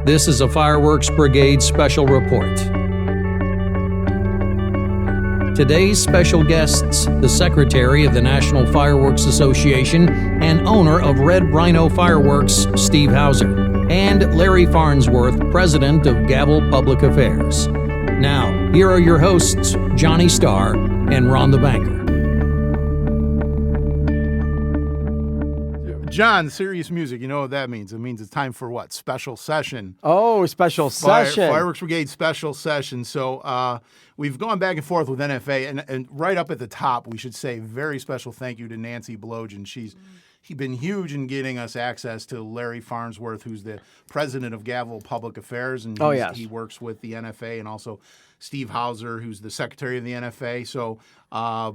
This is a Fireworks Brigade special report. Today's special guests, the Secretary of the National Fireworks Association and owner of Red Rhino Fireworks, Steve Hauser, and Larry Farnsworth, President of Gavel Public Affairs. Now, here are your hosts, Johnny STARR and Ron the Banker. John, serious music, you know what that means. It means it's time for what? Special session. Oh, special session. Fireworks Brigade special session. So we've gone back and forth with NFA, and right up at the top, we should say very special thank you to Nancy Blogen. She's been huge in getting us access to Larry Farnsworth, who's the president of Gavel Public Affairs, and he works with the NFA, and also Steve Hauser, who's the secretary of the NFA. So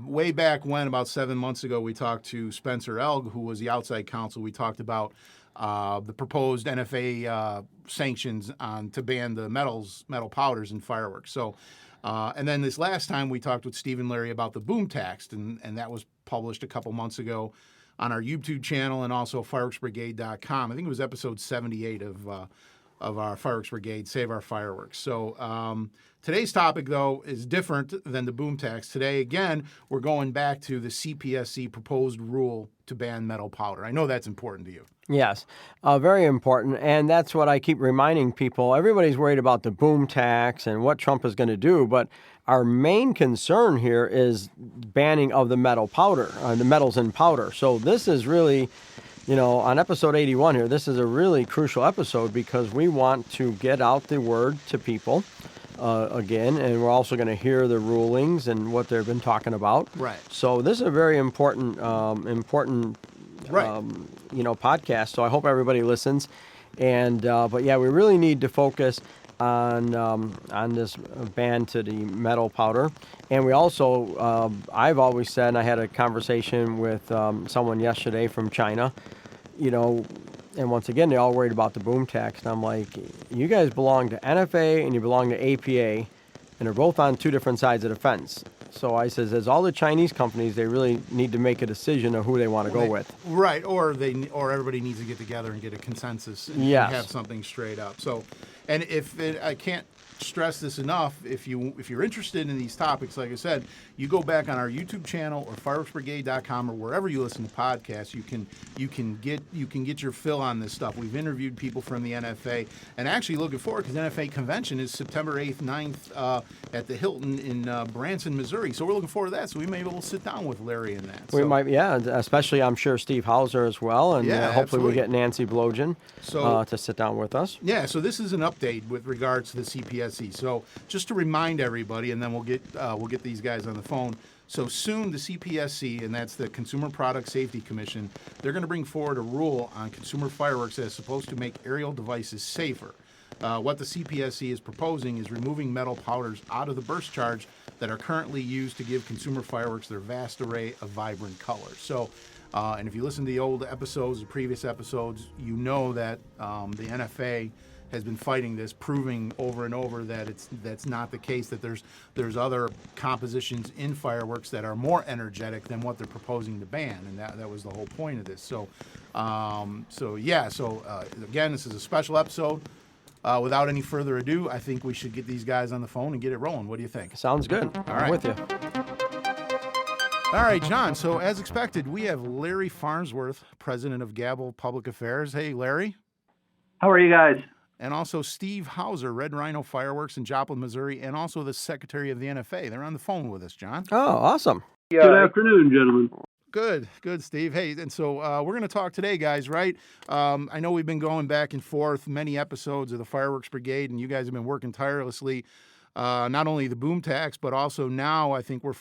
way back when, about 7 months ago, we talked to Spencer Elg, who was the outside counsel. We talked about the proposed NFA sanctions to ban the metal powders in fireworks. So, and then this last time we talked with Steve and Larry about the boom tax, and that was published a couple months ago on our YouTube channel and also fireworksbrigade.com. I think it was episode 78 of our Fireworks Brigade, Save Our Fireworks. So today's topic, though, is different than the boom tax. Today, again, we're going back to the CPSC proposed rule to ban metal powder. I know that's important to you. Yes, very important, and that's what I keep reminding people. Everybody's worried about the boom tax and what Trump is going to do, but our main concern here is banning of the metal powder, the metals in powder. So this is really, on episode 81 here, this is a really crucial episode because we want to get out the word to people again, and we're also going to hear the rulings and what they've been talking about. Right. So this is a very important podcast. So I hope everybody listens. And but yeah, we really need to focus on this ban to the metal powder. And we also, I've always said, and I had a conversation with someone yesterday from China, and once again, they're all worried about the boom tax. And I'm like, you guys belong to NFA and you belong to APA, and they're both on two different sides of the fence. So I says, as all the Chinese companies, they really need to make a decision of who they want to go with. Right, or everybody needs to get together and get a consensus and have something straight up. So, and I can't stress this enough, if you're interested in these topics, like I said, you go back on our YouTube channel or fireworksbrigade.com or wherever you listen to podcasts, you can get your fill on this stuff. We've interviewed people from the NFA, and actually looking forward, because NFA convention is September 8th, 9th at the Hilton in Branson, Missouri. So we're looking forward to that. So we may be able to sit down with Larry in that. We might, especially I'm sure Steve Hauser as well, and hopefully absolutely. We get Nancy Blogen to sit down with us. Yeah, so this is an update with regards to the CPSC. So just to remind everybody, and then we'll get these guys on the phone. So soon the CPSC, and that's the Consumer Product Safety Commission, they're going to bring forward a rule on consumer fireworks that is supposed to make aerial devices safer. What the CPSC is proposing is removing metal powders out of the burst charge that are currently used to give consumer fireworks their vast array of vibrant colors. So, and if you listen to the old episodes, the previous episodes, you know that the NFA has been fighting this, proving over and over that that's not the case, that there's other compositions in fireworks that are more energetic than what they're proposing to ban, and that was the whole point of this. So, again, this is a special episode. Without any further ado, I think we should get these guys on the phone and get it rolling. What do you think? Sounds good. All right. I'm with you. All right, John. So as expected, we have Larry Farnsworth, president of Gavel Public Affairs. Hey, Larry. How are you guys? And also Steve Hauser, Red Rhino Fireworks in Joplin, Missouri, and also the secretary of the NFA. They're on the phone with us, John. Oh, awesome. Good afternoon, gentlemen. Good, Steve. Hey, and so we're going to talk today, guys, right? I know we've been going back and forth many episodes of the Fireworks Brigade, and you guys have been working tirelessly, not only the boom tax, but also now I think we're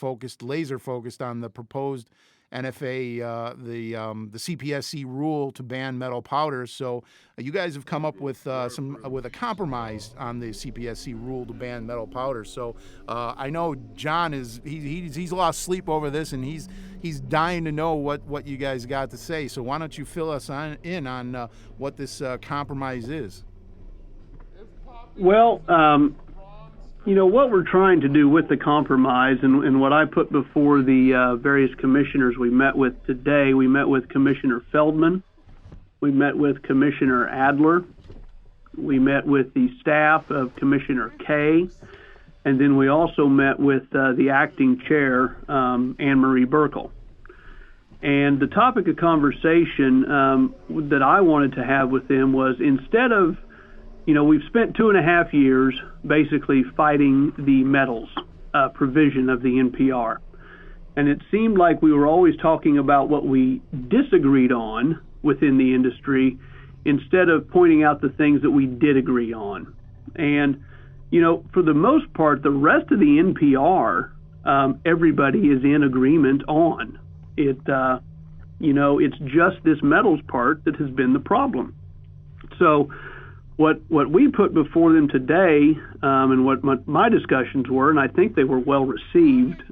laser focused on the proposed NFA, the CPSC rule to ban metal powders. So you guys have come up with a compromise on the CPSC rule to ban metal powders. So I know John he's lost sleep over this, and he's dying to know what you guys got to say. So why don't you fill us in on what this compromise is? Well, what we're trying to do with the compromise and what I put before the various commissioners we met with today, we met with Commissioner Feldman, we met with Commissioner Adler, We met with the staff of Commissioner Kay, and then we also met with the acting chair, Anne Marie Burkle. And the topic of conversation that I wanted to have with them was, instead of, we've spent 2.5 years basically fighting the metals provision of the NPR. And it seemed like we were always talking about what we disagreed on within the industry instead of pointing out the things that we did agree on. And, for the most part, the rest of the NPR, everybody is in agreement on. It's just this metals part that has been the problem. So what we put before them today, and what my discussions were, and I think they were well received,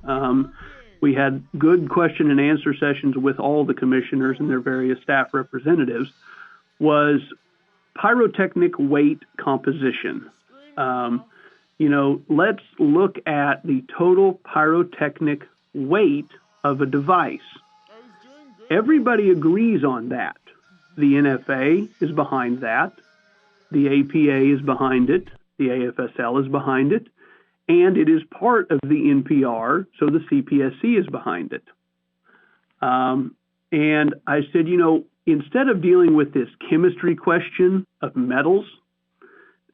we had good question and answer sessions with all the commissioners and their various staff representatives, was pyrotechnic weight composition. Let's look at the total pyrotechnic weight of a device. Everybody agrees on that. The NFA is behind that. The APA is behind it. The AFSL is behind it. And it is part of the NPR, so the CPSC is behind it. And I said, instead of dealing with this chemistry question of metals,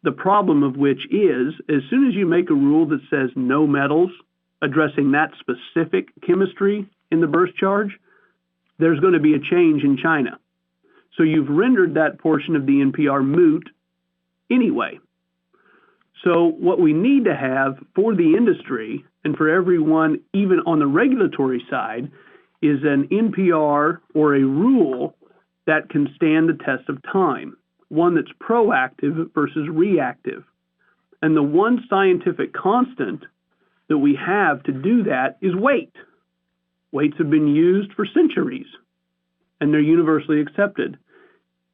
the problem of which is, as soon as you make a rule that says no metals, addressing that specific chemistry in the burst charge, there's going to be a change in China. So you've rendered that portion of the NPR moot anyway. So what we need to have for the industry and for everyone, even on the regulatory side, is an NPR or a rule that can stand the test of time, one that's proactive versus reactive. And the one scientific constant that we have to do that is weight. Weights have been used for centuries, and they're universally accepted.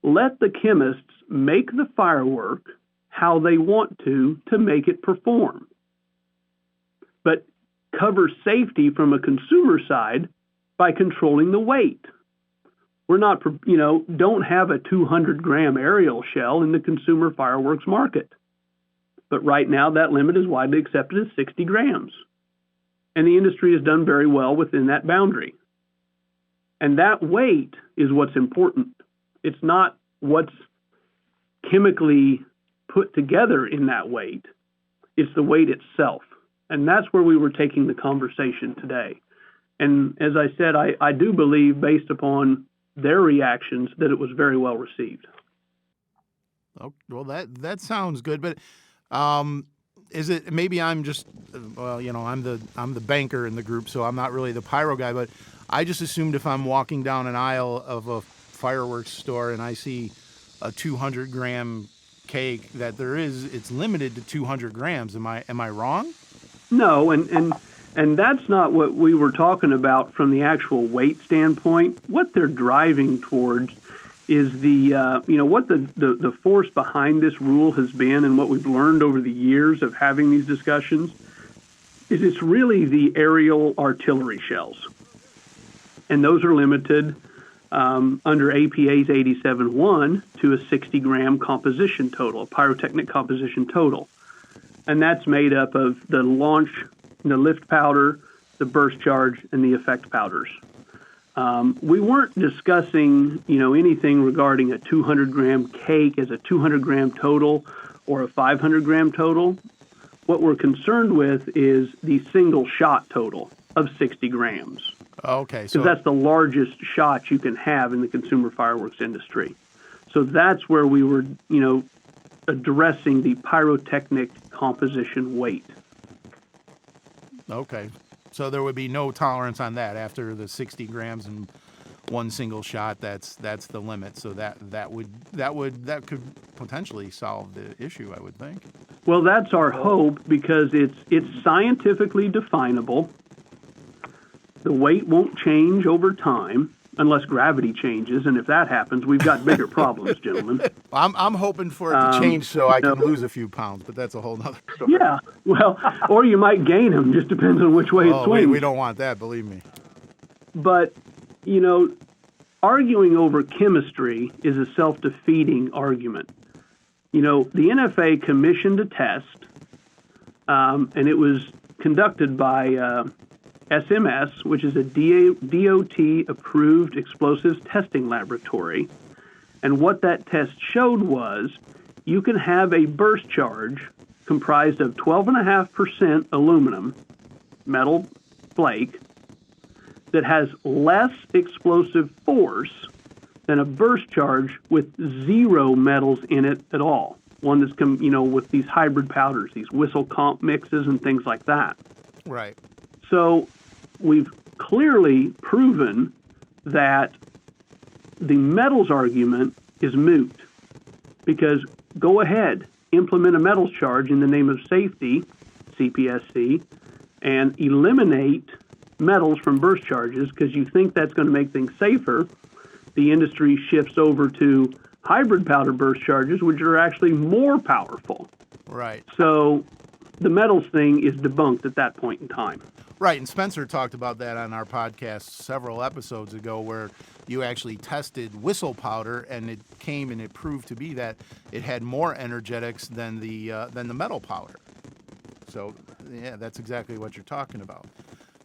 Let the chemists make the firework how they want to make it perform. But cover safety from a consumer side by controlling the weight. We're not, don't have a 200-gram aerial shell in the consumer fireworks market. But right now, that limit is widely accepted as 60 grams. And the industry has done very well within that boundary. And that weight is what's important. It's not what's chemically put together in that weight. It's the weight itself. And that's where we were taking the conversation today. And as I said, I do believe, based upon their reactions, that it was very well received. Oh, well, that sounds good, but is it, maybe I'm just, I'm the banker in the group, so I'm not really the pyro guy, but I just assumed if I'm walking down an aisle of a fireworks store and I see a 200-gram cake that it's limited to 200 grams. Am I wrong? No, and that's not what we were talking about from the actual weight standpoint. What they're driving towards is what the force behind this rule has been, and what we've learned over the years of having these discussions, is it's really the aerial artillery shells. And those are limited under APA's 87.1 to a 60-gram composition total, a pyrotechnic composition total. And that's made up of the launch, the lift powder, the burst charge, and the effect powders. We weren't discussing, anything regarding a 200-gram cake as a 200-gram total or a 500-gram total. What we're concerned with is the single shot total of 60 grams. Okay. So that's the largest shot you can have in the consumer fireworks industry. So that's where we were, addressing the pyrotechnic composition weight. Okay. So there would be no tolerance on that after the 60 grams and one single shot. That's the limit. So that could potentially solve the issue, I would think. Well, that's our hope, because it's scientifically definable. The weight won't change over time unless gravity changes, and if that happens, we've got bigger problems, gentlemen. I'm hoping for it to change so I can lose a few pounds, but that's a whole nother story. Yeah, well, or you might gain them. Just depends on which way it swings. We don't want that, believe me. But, arguing over chemistry is a self-defeating argument. The NFA commissioned a test, and it was conducted by SMS, which is a DOT-approved explosives testing laboratory. And what that test showed was you can have a burst charge comprised of 12.5% aluminum, metal flake, that has less explosive force than a burst charge with zero metals in it at all. One that's, with these hybrid powders, these whistle comp mixes and things like that. Right. So we've clearly proven that the metals argument is moot, because go ahead, implement a metals charge in the name of safety, CPSC, and eliminate metals from burst charges because you think that's going to make things safer. The industry shifts over to hybrid powder burst charges, which are actually more powerful. Right. So the metals thing is debunked at that point in time. Right, and Spencer talked about that on our podcast several episodes ago, where you actually tested whistle powder, and it came and it proved to be that it had more energetics than the metal powder. So, yeah, that's exactly what you're talking about.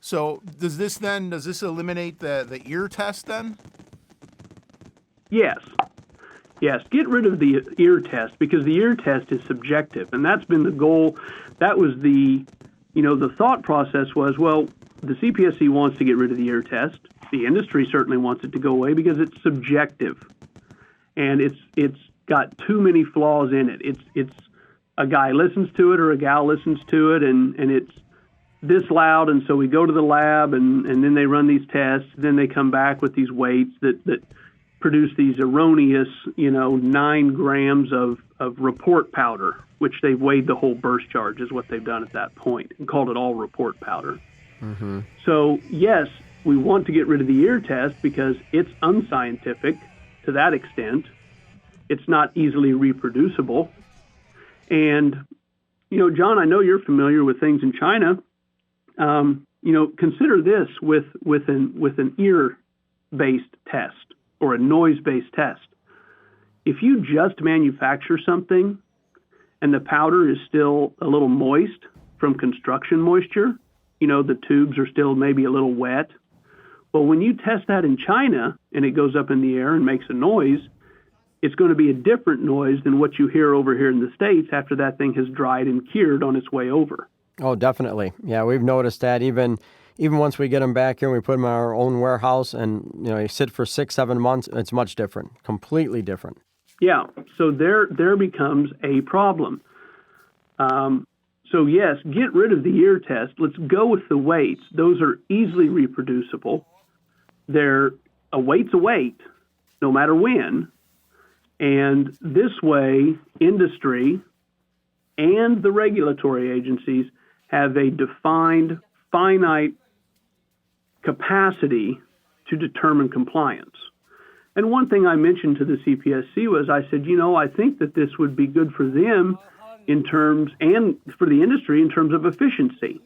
So, does this eliminate the ear test then? Yes. Yes, get rid of the ear test, because the ear test is subjective, and that's been the goal. That was the thought process was, well, the CPSC wants to get rid of the ear test. The industry certainly wants it to go away because it's subjective, and it's got too many flaws in it. It's a guy listens to it or a gal listens to it, and it's this loud, and so we go to the lab, and then they run these tests. Then they come back with these weights that produce these erroneous, 9 grams of report powder, which they've weighed the whole burst charge is what they've done at that point and called it all report powder. Mm-hmm. So, yes, we want to get rid of the ear test because it's unscientific to that extent. It's not easily reproducible. And, John, I know you're familiar with things in China. Consider this with an ear-based test or a noise-based test. If you just manufacture something and the powder is still a little moist from construction moisture, the tubes are still maybe a little wet. Well, when you test that in China and it goes up in the air and makes a noise, it's going to be a different noise than what you hear over here in the States after that thing has dried and cured on its way over. Oh, definitely. Yeah, we've noticed that even once we get them back here and we put them in our own warehouse and, you sit for 6-7 months, it's much different, completely different. Yeah, so there becomes a problem. So yes, get rid of the ear test. Let's go with the weights. Those are easily reproducible. A weight's a weight, no matter when. And this way, industry and the regulatory agencies have a defined, finite capacity to determine compliance. And one thing I mentioned to the CPSC was I said, I think that this would be good for them in terms, and for the industry in terms of efficiency.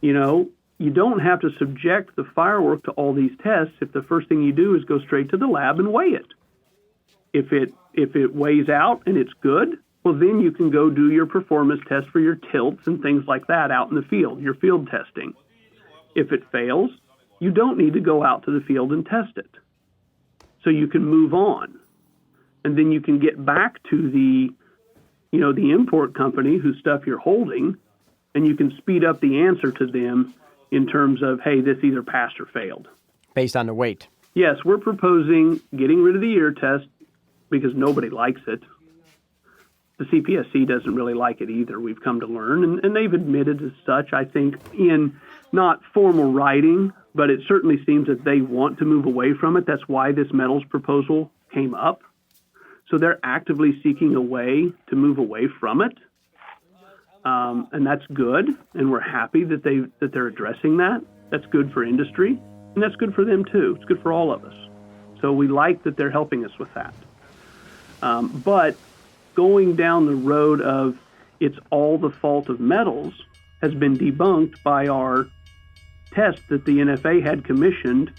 You don't have to subject the firework to all these tests if the first thing you do is go straight to the lab and weigh it. If it weighs out and it's good, well, then you can go do your performance test for your tilts and things like that out in the field, your field testing. If it fails, you don't need to go out to the field and test it. So you can move on. And then you can get back to the import company whose stuff you're holding, and you can speed up the answer to them in terms of, hey, this either passed or failed. Based on the weight. Yes, we're proposing getting rid of the ear test because nobody likes it. The CPSC doesn't really like it either, we've come to learn, and they've admitted as such, I think, in not formal writing, but it certainly seems that they want to move away from it. That's why this metals proposal came up. So they're actively seeking a way to move away from it, and that's good, and we're happy that they're addressing that. That's good for industry, and that's good for them too. It's good for all of us. So we like that they're helping us with that. But going down the road of it's all the fault of metals has been debunked by our test that the NFA had commissioned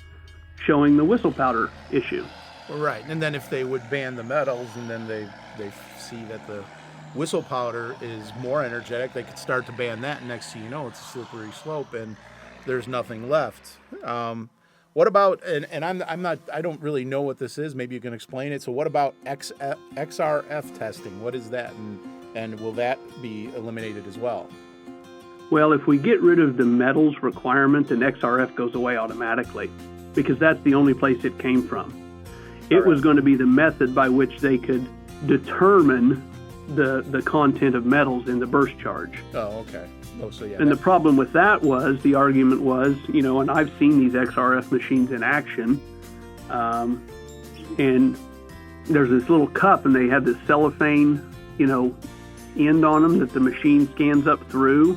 showing the whistle powder issue. Right, and then if they would ban the metals, and then they see that the whistle powder is more energetic, they could start to ban that. And next thing you know, it's a slippery slope, and there's nothing left. What about, and I don't really know what this is. Maybe you can explain it. So what about XRF testing? What is that, and will that be eliminated as well? Well, if we get rid of the metals requirement, then XRF goes away automatically, because that's the only place it came from. It was going to be the method by which they could determine the content of metals in the burst charge. Oh, okay. Oh, so yeah. And the problem with that was, the argument was, and I've seen these XRF machines in action, and there's this little cup, and they have this cellophane, end on them that the machine scans up through.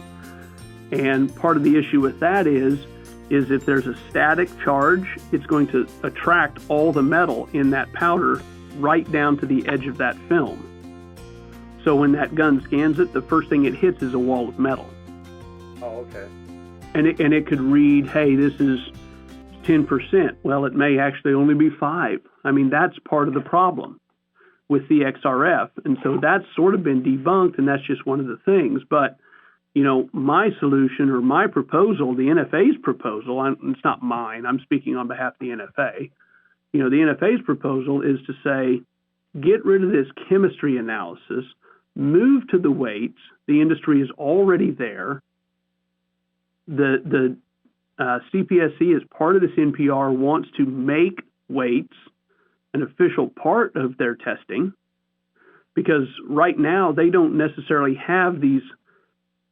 And part of the issue with that is if there's a static charge, it's going to attract all the metal in that powder right down to the edge of that film. So when that gun scans it, the first thing it hits is a wall of metal. Oh, okay. And it could read, hey, this is 10%. Well, it may actually only be 5. I mean, that's part of the problem with the XRF. And so that's sort of been debunked, and that's just one of the things. But, my solution, or my proposal, the NFA's proposal, it's not mine, I'm speaking on behalf of the NFA. The NFA's proposal is to say, get rid of this chemistry analysis, move to the weights. The industry is already there. The CPSC, as part of this NPR, wants to make weights an official part of their testing, because right now they don't necessarily have these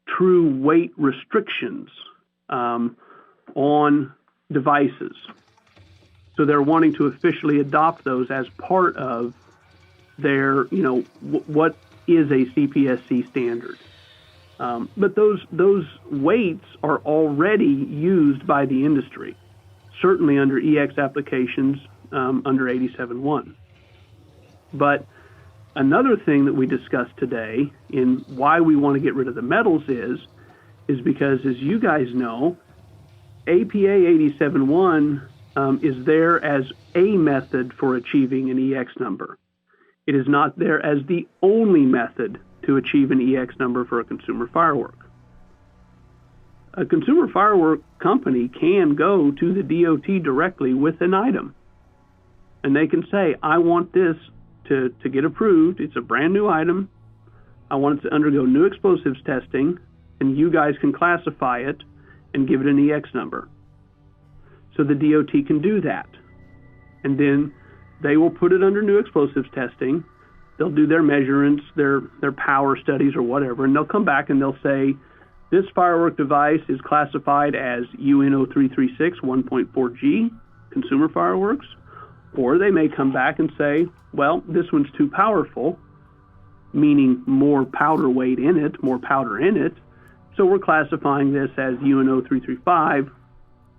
true weight restrictions on devices. So they're wanting to officially adopt those as part of their, what is a CPSC standard. But those weights are already used by the industry, certainly under EX applications under 87.1. But another thing that we discussed today in why we want to get rid of the metals is because, as you guys know, APA 87.1 is there as a method for achieving an EX number. It is not there as the only method to achieve an EX number for a consumer firework. A consumer firework company can go to the DOT directly with an item, and they can say, I want this to get approved. It's a brand new item. I want it to undergo new explosives testing, and you guys can classify it and give it an EX number. So the DOT can do that. And then they will put it under new explosives testing. They'll do their measurements, their power studies or whatever, and they'll come back and they'll say, this firework device is classified as UN 0336 1.4G, consumer fireworks. Or they may come back and say, well, this one's too powerful, meaning more powder weight in it, more powder in it. So we're classifying this as UN 0335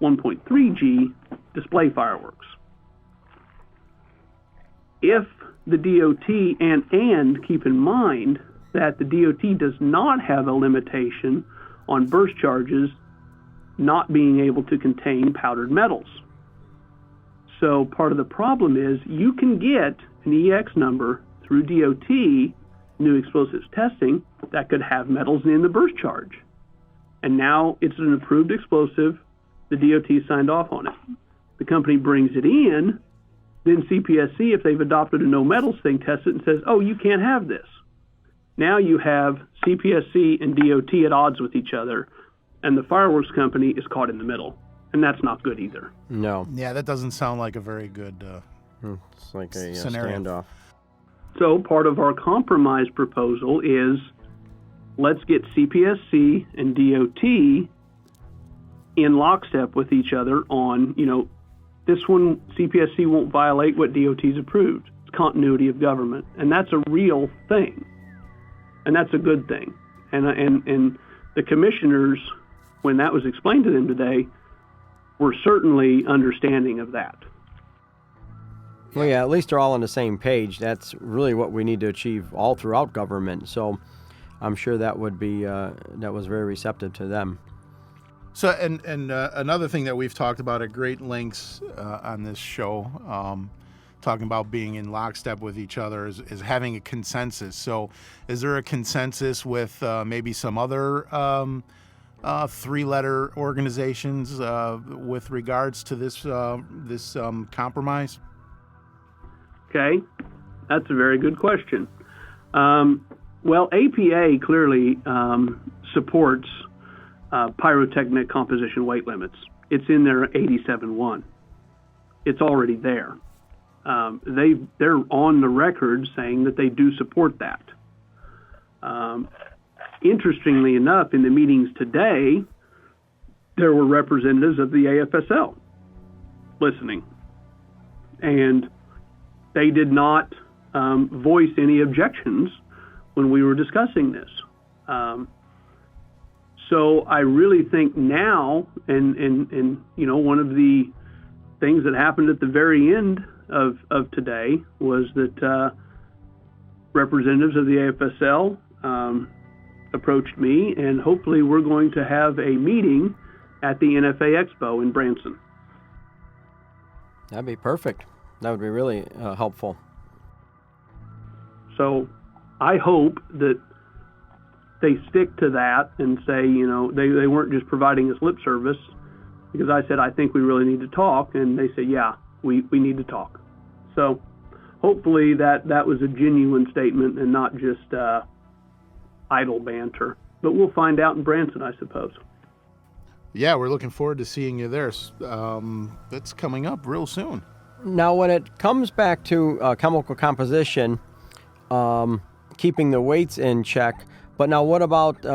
1.3G display fireworks. If the DOT, and keep in mind that the DOT does not have a limitation on burst charges not being able to contain powdered metals. So part of the problem is you can get an EX number through DOT, new explosives testing, that could have metals in the burst charge. And now it's an approved explosive. The DOT signed off on it. The company brings it in. Then CPSC, if they've adopted a no metals thing, tests it and says, oh, you can't have this. Now you have CPSC and DOT at odds with each other, and the fireworks company is caught in the middle. And that's not good either. No. Yeah, that doesn't sound like a very good It's like a scenario. standoff. So part of our compromise proposal is, let's get CPSC and DOT in lockstep with each other on, this one, CPSC won't violate what DOT's approved. It's continuity of government. And that's a real thing. And that's a good thing. And the commissioners, when that was explained to them today, were certainly understanding of that. Well, yeah, at least they're all on the same page. That's really what we need to achieve all throughout government. So I'm sure that would be that was very receptive to them. So, and another thing that we've talked about at great lengths on this show, talking about being in lockstep with each other, is having a consensus. So is there a consensus with maybe some other three-letter organizations with regards to this compromise? Okay, that's a very good question. Well, APA clearly supports pyrotechnic composition weight limits. It's in their 87.1. It's already there. They're on the record saying that they do support that. Interestingly enough, in the meetings today, there were representatives of the AFSL listening, and they did not voice any objections when we were discussing this. So I really think now, and one of the things that happened at the very end of today was that representatives of the AFSL approached me, and hopefully we're going to have a meeting at the NFA Expo in Branson. That'd be perfect. That would be really helpful. So I hope that they stick to that and say, they weren't just providing us lip service, because I said, I think we really need to talk. And they said, yeah, we need to talk. So hopefully that was a genuine statement and not just idle banter. But we'll find out in Branson, I suppose. Yeah, we're looking forward to seeing you there. That's coming up real soon. Now, when it comes back to chemical composition, keeping the weights in check, but now what about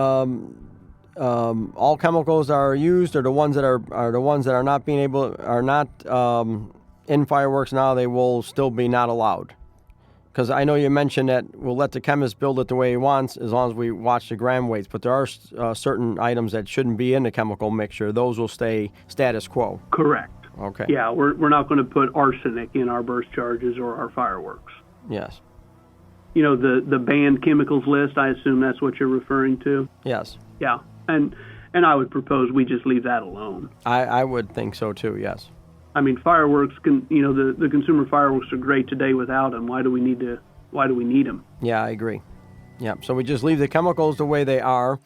all chemicals that are used, or the ones that are not being able, are not in fireworks now, they will still be not allowed? Because I know you mentioned that we'll let the chemist build it the way he wants as long as we watch the gram weights, but there are certain items that shouldn't be in the chemical mixture. Those will stay status quo. Correct. Okay. Yeah, we're not going to put arsenic in our burst charges or our fireworks. Yes. The banned chemicals list, I assume that's what you're referring to? Yes. Yeah, and I would propose we just leave that alone. I would think so too, yes. I mean, fireworks the consumer fireworks are great today without them. Why do we need them? Yeah, I agree. Yeah, so we just leave the chemicals the way they are,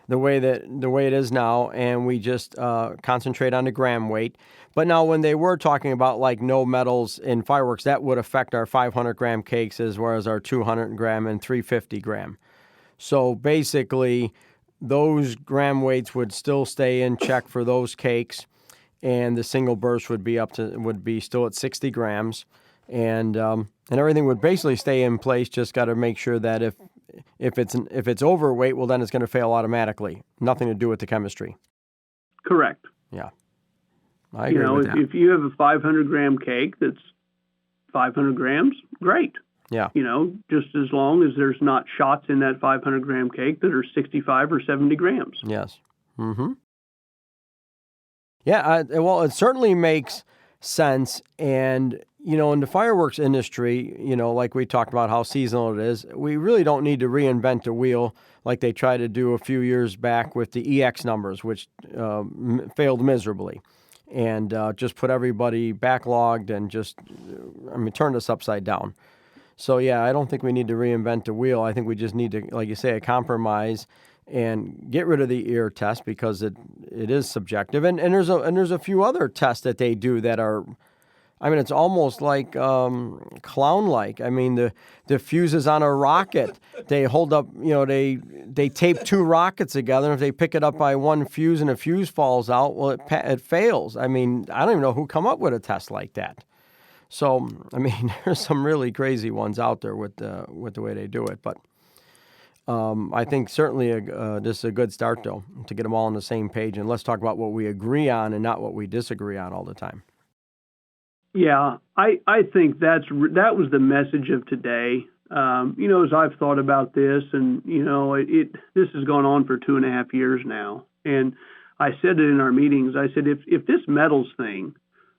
the way it is now, and we just concentrate on the gram weight. But now when they were talking about like no metals in fireworks, that would affect our 500 gram cakes as well as our 200 gram and 350 gram. So basically, those gram weights would still stay in check for those cakes, and the single burst would be still at 60 grams, and everything would basically stay in place. Just got to make sure that if it's overweight, well, then it's going to fail automatically. Nothing to do with the chemistry. Correct. Yeah, I agree with that. If you have a 500 gram cake that's 500 grams, great. Yeah. Just as long as there's not shots in that 500 gram cake that are 65 or 70 grams. Yes. Mm-hmm. Yeah, well, it certainly makes sense. And, in the fireworks industry, like we talked about how seasonal it is, we really don't need to reinvent the wheel like they tried to do a few years back with the EX numbers, which failed miserably. And just put everybody backlogged and turned us upside down. So, yeah, I don't think we need to reinvent the wheel. I think we just need to, like you say, a compromise and get rid of the ear test because it is subjective. And there's a few other tests that they do that are, it's almost like clown-like. The fuses on a rocket, they hold up, they tape two rockets together. And if they pick it up by one fuse and a fuse falls out, well, it fails. I don't even know who come up with a test like that. So, there's some really crazy ones out there with the way they do it. But I think certainly this is a good start, though, to get them all on the same page. And let's talk about what we agree on and not what we disagree on all the time. Yeah, I think that was the message of today. As I've thought about this, and, this has gone on for 2.5 years now. And I said it in our meetings. I said, if this metals thing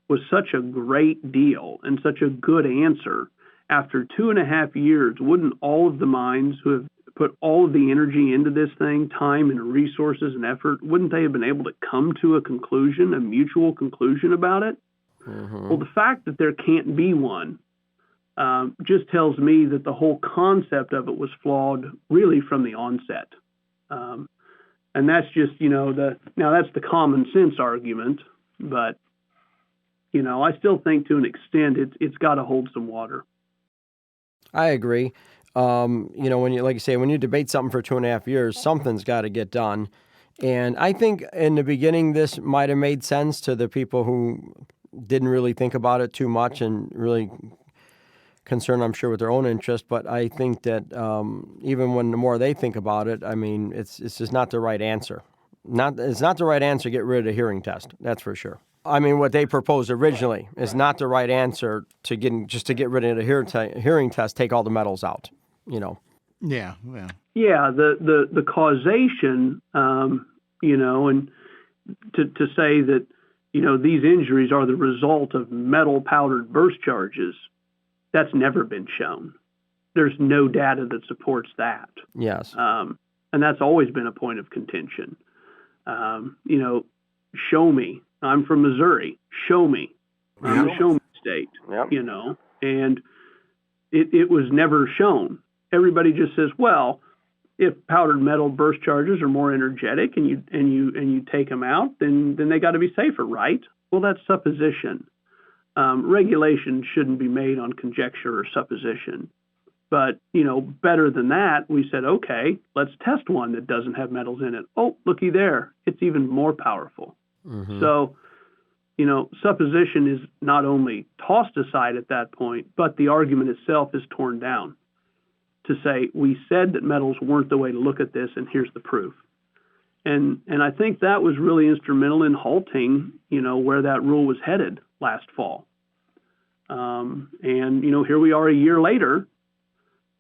was such a great deal and such a good answer, after 2.5 years, wouldn't all of the minds who have put all of the energy into this thing, time and resources and effort, wouldn't they have been able to come to a conclusion, a mutual conclusion about it? Mm-hmm. Well, the fact that there can't be one just tells me that the whole concept of it was flawed really from the onset. And that's just, now that's the common sense argument, but, I still think to an extent it's got to hold some water. I agree. When you, like you say, when you debate something for 2.5 years, something's got to get done. And I think in the beginning, this might have made sense to the people who didn't really think about it too much and really concerned, I'm sure, with their own interest. But I think that even when the more they think about it, I mean, it's just not the right answer. It's not the right answer to get rid of the hearing test. That's for sure. I mean, what they proposed originally is not the right answer to get rid of the hearing test, take all the metals out, Yeah. Yeah, the causation, and to say that, these injuries are the result of metal powdered burst charges, that's never been shown. There's no data that supports that. Yes. And that's always been a point of contention. Show me. I'm from Missouri. Show me. I'm a show me state, Yep. and it was never shown. Everybody just says, well, if powdered metal burst charges are more energetic and you take them out, then they got to be safer, right? Well, that's supposition. Regulation shouldn't be made on conjecture or supposition. But, better than that, we said, okay, let's test one that doesn't have metals in it. Oh, looky there. It's even more powerful. Mm-hmm. So, supposition is not only tossed aside at that point, but the argument itself is torn down to say, we said that metals weren't the way to look at this, and here's the proof. And I think that was really instrumental in halting, where that rule was headed last fall. Here we are a year later.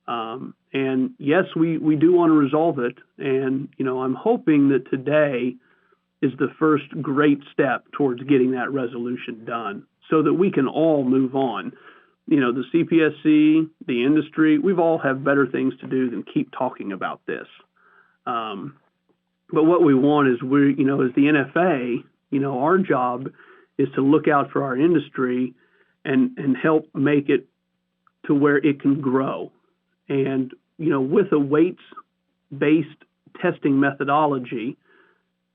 And yes, we do want to resolve it. And, I'm hoping that today is the first great step towards getting that resolution done so that we can all move on. The CPSC, the industry, we've all have better things to do than keep talking about this. But what we want is as the NFA, our job is to look out for our industry and help make it to where it can grow. And, with a weights-based testing methodology,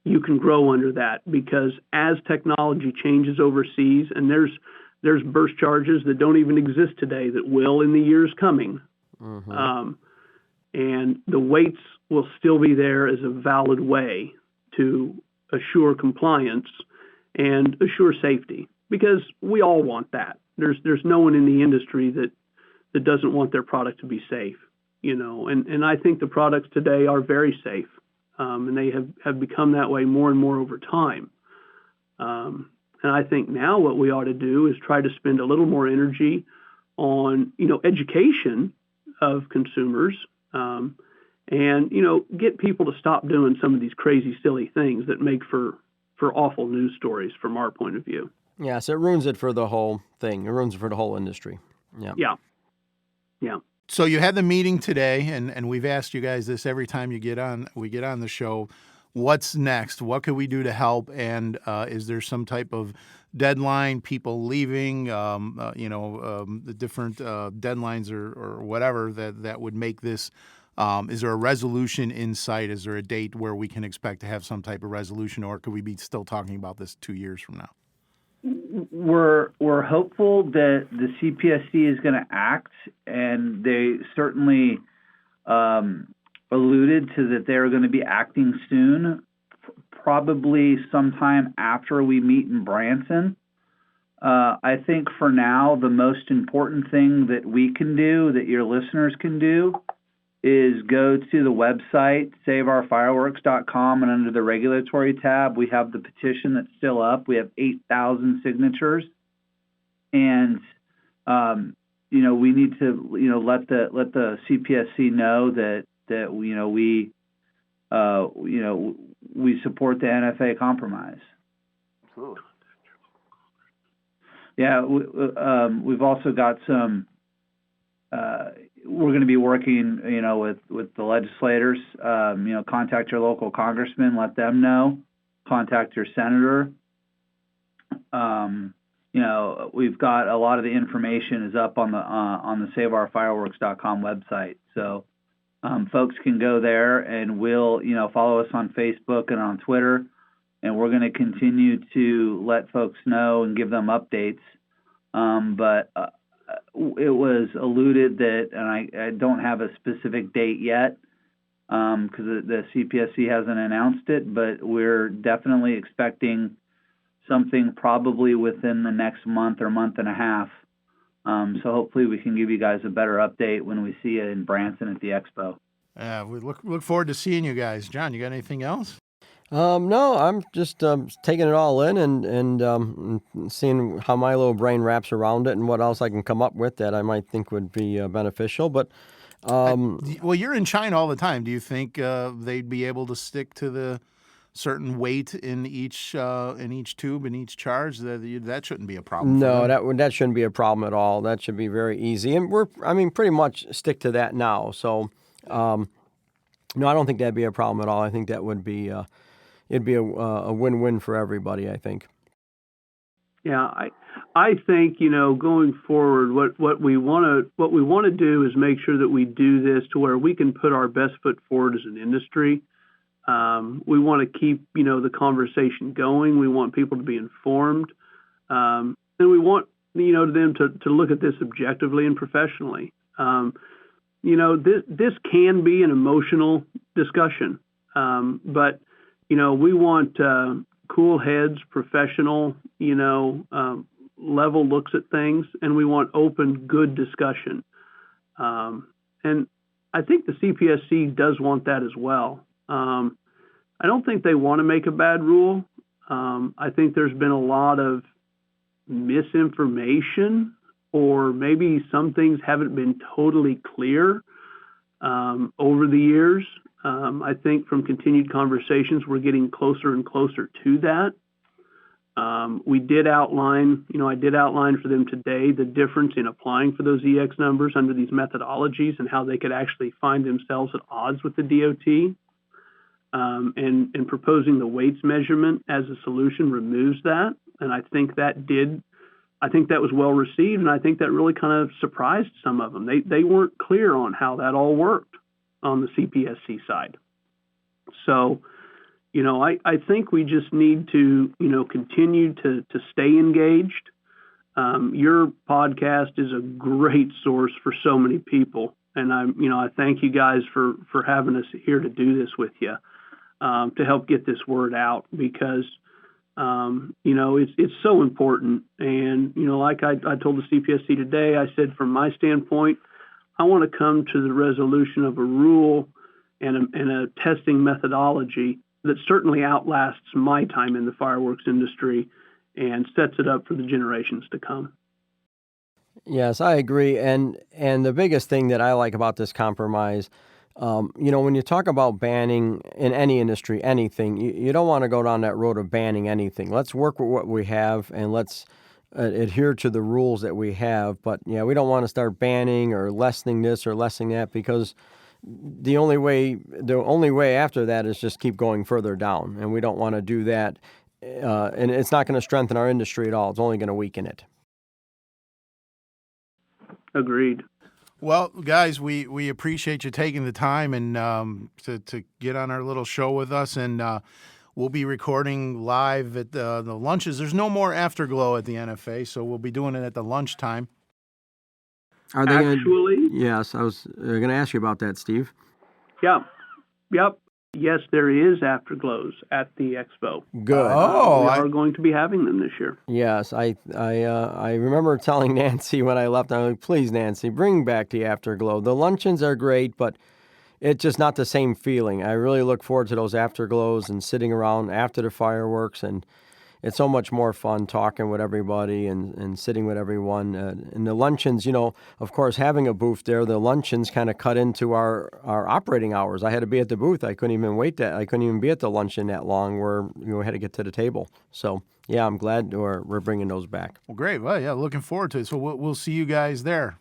you can grow under that because as technology changes overseas, and there's burst charges that don't even exist today that will in the years coming, and the weights will still be there as a valid way to assure compliance and assure safety because we all want that. There's no one in the industry that doesn't want their product to be safe, and I think the products today are very safe. And they have become that way more and more over time. And I think now what we ought to do is try to spend a little more energy on, education of consumers and, get people to stop doing some of these crazy, silly things that make for awful news stories from our point of view. Yes, it ruins it for the whole thing. It ruins it for the whole industry. Yeah. Yeah. So you had the meeting today, and we've asked you guys this every time we get on the show. What's next? What can we do to help? And is there some type of deadline? People leaving? The different deadlines or whatever that would make this. Is there a resolution in sight? Is there a date where we can expect to have some type of resolution, or could we be still talking about this 2 years from now? We're hopeful that the CPSC is going to act, and they certainly alluded to that they're going to be acting soon, probably sometime after we meet in Branson. I think for now, the most important thing that we can do, that your listeners can do, is go to the website, saveourfireworks.com, and under the regulatory tab, we have the petition that's still up. We have 8,000 signatures. And, we need to, let the CPSC know that we support the NFA compromise. Cool. Yeah, we've also got some, we're going to be working, with the legislators, contact your local congressman, let them know, contact your senator. we've got a lot of the information is up on the SaveOurFireworks.com website. So folks can go there, and we'll follow us on Facebook and on Twitter, and we're going to continue to let folks know and give them updates. But it was alluded that, and I don't have a specific date yet because the CPSC hasn't announced it, but we're definitely expecting something probably within the next month or month and a half. So hopefully we can give you guys a better update when we see you in Branson at the Expo. We look forward to seeing you guys. John, you got anything else? No, I'm just taking it all in and seeing how my little brain wraps around it and what else I can come up with that I might think would be beneficial. But well, you're in China all the time. Do you think they'd be able to stick to the certain weight in each tube, in each charge? That shouldn't be a problem. No, that shouldn't be a problem at all. That should be very easy, and pretty much stick to that now. So, no, I don't think that'd be a problem at all. I think that would be it'd be a win-win for everybody, I think. Yeah, I think going forward, what we want to do is make sure that we do this to where we can put our best foot forward as an industry. We want to keep the conversation going. We want people to be informed, and we want them to look at this objectively and professionally. This can be an emotional discussion, but we want cool heads, professional, level looks at things, and we want open, good discussion. And I think the CPSC does want that as well. I don't think they want to make a bad rule. I think there's been a lot of misinformation, or maybe some things haven't been totally clear over the years. I think from continued conversations, we're getting closer and closer to that. We did outline, I did outline for them today the difference in applying for those EX numbers under these methodologies and how they could actually find themselves at odds with the DOT. And proposing the weights measurement as a solution removes that. And I think that was well received, and I think that really kind of surprised some of them. They weren't clear on how that all worked on the CPSC side. So, I think we just need to, continue to stay engaged. Your podcast is a great source for so many people, and I thank you guys for having us here to do this with you, to help get this word out, because it's so important. And like I told the CPSC today, I said from my standpoint, I want to come to the resolution of a rule and a testing methodology that certainly outlasts my time in the fireworks industry and sets it up for the generations to come. Yes, I agree. And the biggest thing that I like about this compromise, when you talk about banning in any industry, anything, you don't want to go down that road of banning anything. Let's work with what we have, and let's adhere to the rules that we have. But yeah, we don't want to start banning or lessening this or lessening that, because the only way after that is just keep going further down, and we don't want to do that. And it's not going to strengthen our industry at all. It's only going to weaken it. Agreed. Well, guys, we appreciate you taking the time and to get on our little show with us, and we'll be recording live at the lunches. There's no more Afterglow at the NFA, so we'll be doing it at the lunchtime. Are they actually? Yes, I was going to ask you about that, Steve. Yep. Yes, there is Afterglows at the Expo. Good. We are going to be having them this year. Yes, I remember telling Nancy when I left, I'm like, please, Nancy, bring back the Afterglow. The luncheons are great, but it's just not the same feeling. I really look forward to those Afterglows and sitting around after the fireworks, and it's so much more fun talking with everybody and sitting with everyone. And the luncheons, of course, having a booth there, the luncheons kind of cut into our operating hours. I had to be at the booth. I couldn't even I couldn't even be at the luncheon that long, where we had to get to the table. So, yeah, I'm glad we're bringing those back. Well, great. Well, yeah, looking forward to it. So we'll see you guys there.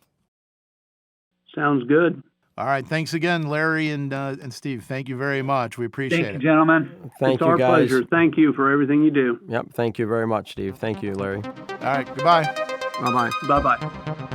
Sounds good. All right. Thanks again, Larry and Steve. Thank you very much. We appreciate Thank you, it. gentlemen. Thank It's you, our guys. pleasure. Thank you for everything you do. Yep. Thank you very much, Steve. Thank you, Larry. All right. Goodbye. Bye-bye. Bye-bye.